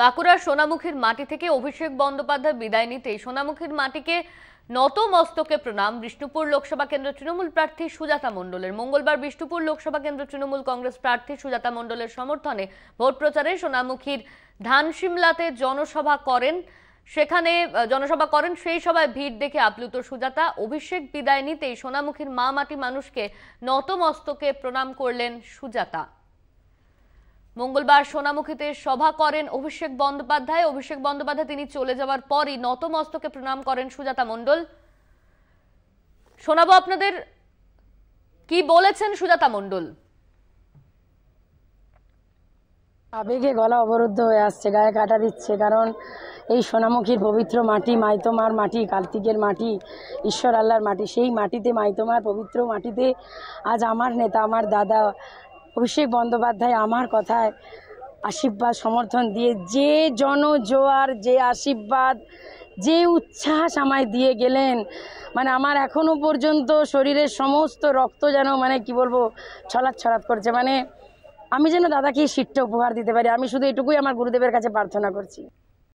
বাঁকুড়ার সোনামুখীর মাটি থেকে অভিষেক বন্দ্যোপাধ্যায় বিদায় নিতে সোনামুখীর মাটিকে নত মস্তকে প্রণাম বিষ্ণুপুর লোকসভা কেন্দ্র তৃণমূল প্রার্থী সুজাতা মণ্ডলের। মঙ্গলবার বিষ্ণুপুর লোকসভা কেন্দ্র তৃণমূল কংগ্রেস প্রার্থী সুজাতা মণ্ডলের সমর্থনে ভোট প্রচারে সোনামুখীর ধানসিমলাতে জনসভা করেন। সেই সভায় ভিড় দেখে আপ্লুত সুজাতা। অভিষেক বিদায় নিতেই সোনামুখীর মা মাটি মানুষকে নত মস্তকে প্রণাম করলেন সুজাতা। মঙ্গলবার সোনামুখীতে সভা করেন অভিষেক বন্দ্যোপাধ্যায় তিনি চলে যাওয়ার পরই নতমস্তকে প্রণাম করেন সুজাতা মণ্ডল। শোনাবো আপনাদের কি বলেছেন সুজাতা মণ্ডল। আবেগে গলা অবরুদ্ধ হয়ে আসছে, গায়ে কাটা দিচ্ছে, কারণ এই সোনামুখীর পবিত্র মাটি, মাইতোমার মাটি, কার্তিকের মাটি, ঈশ্বর আল্লাহর মাটি, সেই মাটিতে, মাইতোমার পবিত্র মাটিতে আজ আমার নেতা, আমার দাদা অভিষেক বন্দ্যোপাধ্যায় আমার কথায় আশীর্বাদ সমর্থন দিয়ে যে জনজোয়ার, যে আশীর্বাদ, যে উচ্ছ্বাস আমায় দিয়ে গেলেন, মানে আমার এখনো পর্যন্ত শরীরের সমস্ত রক্ত যেন কি বলবো ছলাৎ করছে। আমি যেন দাদাকে এই সিটটা উপহার দিতে পারি। আমি শুধু এটুকুই আমার গুরুদেবের কাছে প্রার্থনা করছি।